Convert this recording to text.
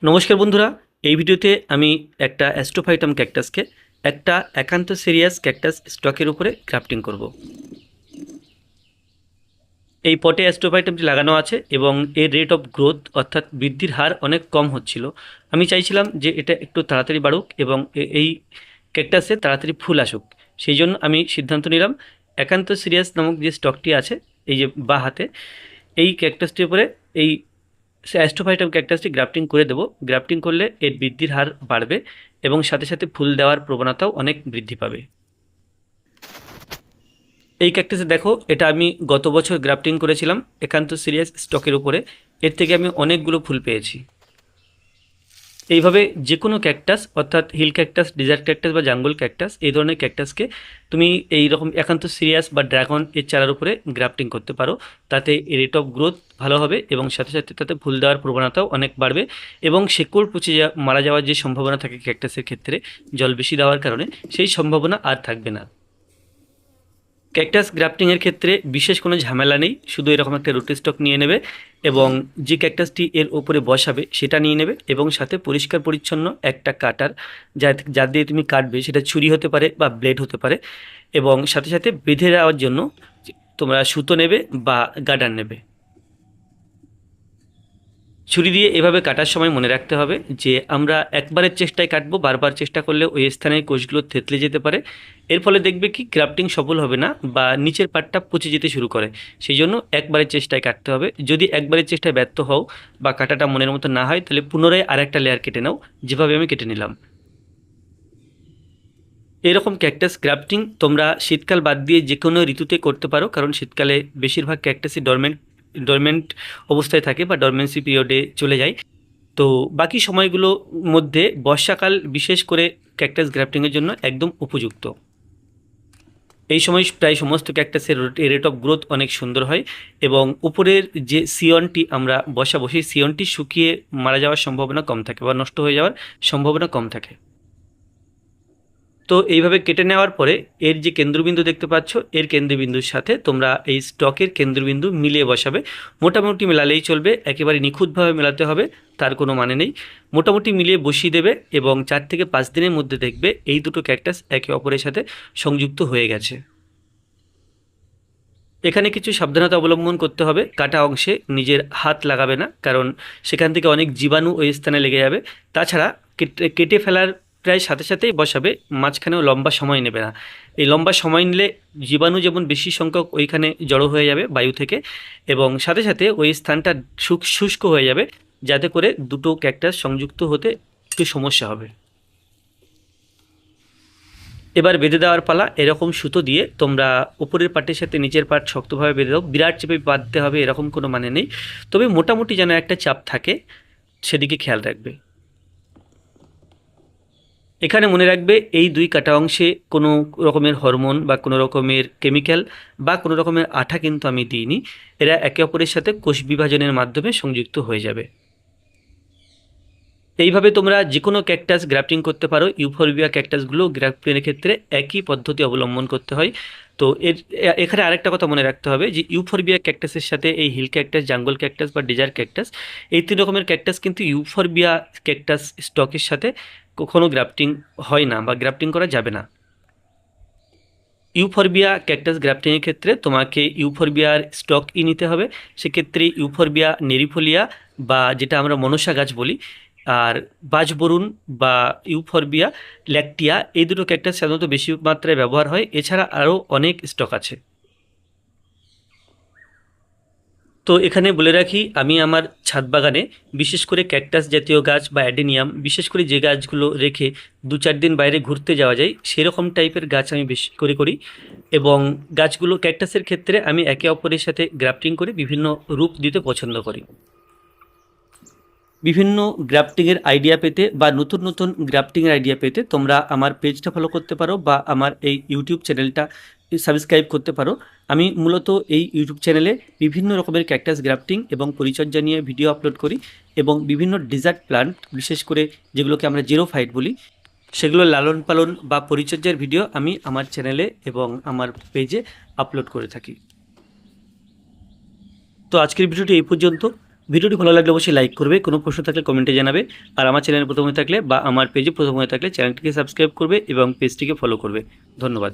নমস্কার বন্ধুরা, এই ভিডিওতে আমি একটা অ্যাস্ট্রোফাইটাম ক্যাকটাসকে একটা একান্ত সিরিয়াস ক্যাকটাস স্টকের উপরে গ্রাফটিং করব। এই পটে অ্যাস্ট্রোফাইটামটি লাগানো আছে এবং এর রেট অফ গ্রোথ অর্থাৎ বৃদ্ধির হার অনেক কম হচ্ছিল। আমি চাইছিলাম যে এটা একটু তাড়াতাড়ি বাড়ুক এবং এই ক্যাকটাসে তাড়াতাড়ি ফুল আসুক। সেই জন্য আমি সিদ্ধান্ত নিলাম একান্ত সিরিয়াস নামক যে স্টকটি আছে এই যে বা হাতে, এই ক্যাকটাসটির উপরে এই অ্যাস্ট্রোফাইটাম ক্যাকটাসটি গ্রাফটিং করে দেবো। গ্রাফটিং করলে এর বৃদ্ধির হার বাড়বে এবং সাথে সাথে ফুল দেওয়ার প্রবণতাও অনেক বৃদ্ধি পাবে। এই ক্যাকটাসে দেখো, এটা আমি গত বছর গ্রাফটিং করেছিলাম একান্ত সিরিয়াস স্টকের উপরে। এর থেকে আমি অনেকগুলো ফুল পেয়েছি। এইভাবে যে কোনো ক্যাকটাস অর্থাৎ হিল ক্যাকটাস, ডিজার্ট ক্যাকটাস বা জাঙ্গল ক্যাকটাস, এই ধরনের ক্যাকটাসকে তুমি এই রকম একান্ত সিরিয়াস বা ড্রাগন এর চারার উপরে গ্রাফটিং করতে পারো। তাতে রেট অফ গ্রোথ ভালো হবে এবং সাথে সাথে তাতে ফুল দেওয়ার প্রবণতাও অনেক বাড়বে এবং শেকড় পচে মারা যাওয়ার যে সম্ভাবনা থাকে ক্যাকটাসের ক্ষেত্রে জল বেশি দেওয়ার কারণে, সেই সম্ভাবনা আর থাকবে না। ক্যাকটাস গ্রাফটিংয়ের ক্ষেত্রে বিশেষ কোনো ঝামেলা নেই, শুধু এরকম একটা রুট স্টক নিয়ে নেবে এবং যে ক্যাকটাসটি এর ওপরে বসাবে সেটা নিয়ে নেবে এবং সাথে পরিষ্কার পরিচ্ছন্ন একটা কাটার, যা দিয়ে তুমি কাটবে, সেটা ছুরি হতে পারে বা ব্লেড হতে পারে, এবং সাথে সাথে বেঁধে দেওয়ার জন্য তোমরা সুতো নেবে বা গার্ডার নেবে। ছুরি দিয়ে এভাবে কাটার সময় মনে রাখতে হবে যে আমরা একবারের চেষ্টায় কাটবো, বারবার চেষ্টা করলে ওই স্থানের কোষগুলো থেতলে যেতে পারে। এর ফলে দেখবে কি গ্রাফটিং সফল হবে না বা নিচের পাটটা পচে যেতে শুরু করে। সেই জন্য একবারের চেষ্টায় কাটতে হবে। যদি একবারের চেষ্টায় ব্যর্থ হও বা কাটাটা মনের মতো না হয়, তাহলে পুনরায় আরেকটা লেয়ার কেটে নাও, যেভাবে আমি কেটে নিলাম। এরকম ক্যাকটাস গ্রাফটিং তোমরা শীতকাল বাদ দিয়ে যে কোনো ঋতুতে করতে পারো, কারণ শীতকালে বেশিরভাগ ক্যাকটাসই ডরমেন্ট অবস্থায় থাকে বা ডরমেন্সি পিরিয়ডে চলে যায়। তো বাকি সময়গুলোর মধ্যে বর্ষাকাল বিশেষ করে ক্যাকটাস গ্রাফটিংয়ের জন্য একদম উপযুক্ত। এই সময় প্রায় সমস্ত ক্যাকটাসের রেট অফ গ্রোথ অনেক সুন্দর হয় এবং উপরের যে সিয়নটি আমরা বসাবো, সেই সিয়নটি শুকিয়ে মারা যাওয়ার সম্ভাবনা কম থাকে বা নষ্ট হয়ে যাওয়ার সম্ভাবনা কম থাকে। তো এইভাবে কেটে নেওয়ার পরে এর যে কেন্দ্রবিন্দু দেখতে পাচ্ছ, এর কেন্দ্রবিন্দুর সাথে তোমরা এই স্টকের কেন্দ্রবিন্দু মিলিয়ে বসাবে। মোটামুটি মেলালেই চলবে, একেবারে নিখুঁতভাবে মেলাতে হবে তার কোনো মানে নেই। মোটামুটি মিলিয়ে বসিয়ে দেবে এবং 4 থেকে 5 দিনের মধ্যে দেখবে এই দুটো ক্যাকটাস একে অপরের সাথে সংযুক্ত হয়ে গেছে। এখানে কিছু সাবধানতা অবলম্বন করতে হবে। কাটা অংশে নিজের হাত লাগাবে না, কারণ সেখান থেকে অনেক জীবাণু ওই স্থানে লেগে যাবে। তাছাড়া কেটে ফেলার প্রায় সাথে সাথেই বসাবে, মাঝখানেও লম্বা সময় নেবে না। এই লম্বা সময় নিলে জীবাণু যেমন বেশি সংখ্যক ওইখানে জড়ো হয়ে যাবে বায়ু থেকে, এবং সাথে সাথে ওই স্থানটা শুষ্ক হয়ে যাবে, যাতে করে দুটো ক্যাকটাস সংযুক্ত হতে একটু সমস্যা হবে। এবার বেঁধে দেওয়ার পালা। এরকম সুতো দিয়ে তোমরা উপরের পাটের সাথে নিচের পাট শক্তভাবে বেঁধে দাও। বিরাট চেপে বাঁধতে হবে এরকম কোনো মানে নেই, তবে মোটামুটি যেন একটা চাপ থাকে সেদিকে খেয়াল রাখবে। এখানে মনে রাখবে এই দুই কাটা অংশে কোনো রকমের হরমোন বা কোনো রকমের কেমিক্যাল বা কোনো রকমের আঠা কিন্তু আমি দিইনি। এরা একে অপরের সাথে কোষ বিভাজনের মাধ্যমে সংযুক্ত হয়ে যাবে। এইভাবে তোমরা যে কোনো ক্যাকটাস গ্রাফটিং করতে পারো। ইউফোরবিয়া ক্যাকটাসগুলো গ্রাফটিংয়ের ক্ষেত্রে একই পদ্ধতি অবলম্বন করতে হয়। তো এখানে আরেকটা কথা মনে রাখতে হবে যে ইউফোরবিয়া ক্যাকটাসের সাথে এই হিল ক্যাকটাস, জাঙ্গল ক্যাকটাস বা ডেজার্ট ক্যাকটাস, এই 3 রকমের ক্যাকটাস কিন্তু ইউফোরবিয়া ক্যাকটাস স্টকের সাথে কখনো গ্রাফটিং হয় না বা গ্রাফটিং করা যাবে না। ইউফোরবিয়া ক্যাকটাস গ্রাফটিংয়ের ক্ষেত্রে তোমাকে ইউফোরবিয়ার স্টকই নিতে হবে। সেক্ষেত্রে ইউফোরবিয়া নেরিফোলিয়া বা যেটা আমরা মনসা গাছ বলি, আর বাজবরুণ বা ইউফোরবিয়া ল্যাকটিয়া, এই দুটো ক্যাকটাস সাধারণত বেশি মাত্রায় ব্যবহার হয়। এছাড়া আরও অনেক স্টক আছে। তো এখানে বলে রাখি, আমি আমার ছাদ বাগানে বিশেষ করে ক্যাকটাস জাতীয় গাছ বা অ্যাডেনিয়াম, বিশেষ করে যে গাছগুলো রেখে 2-4 দিন বাইরে ঘুরতে যাওয়া যায় সেরকম টাইপের গাছ আমি বেশি করে করি। এবং গাছগুলো ক্যাকটাসের ক্ষেত্রে আমি একে অপরের সাথে গ্রাফটিং করে বিভিন্ন রূপ দিতে পছন্দ করি। বিভিন্ন গ্রাফটিংয়ের আইডিয়া পেতে বা নতুন নতুন গ্রাফটিংয়ের আইডিয়া পেতে তোমরা আমার পেজটা ফলো করতে পারো বা আমার এই ইউটিউব চ্যানেলটা সাবস্ক্রাইব করতে পারো। আমি মূলত এই ইউটিউব চ্যানেলে বিভিন্ন রকমের ক্যাকটাস গ্রাফটিং এবং পরিচর্যা নিয়ে ভিডিও আপলোড করি এবং বিভিন্ন ডেজার্ট প্লান্ট, বিশেষ করে যেগুলোকে আমরা জিরোফাইট বলি, সেগুলো লালন পালন বা পরিচর্যার ভিডিও আমি আমার চ্যানেলে এবং আমার পেজে আপলোড করে থাকি। তো আজকের ভিডিওটি এই পর্যন্ত। ভিডিওটি ভালো লাগলে অবশ্যই লাইক করবে, কোনো প্রশ্ন থাকলে কমেন্টে জানাবে, আর আমার চ্যানেলে প্রথমে থাকলে বা আমার পেজে প্রথমে থাকলে চ্যানেলটিকে সাবস্ক্রাইব করবে এবং পেজটিকে ফলো করবে। ধন্যবাদ।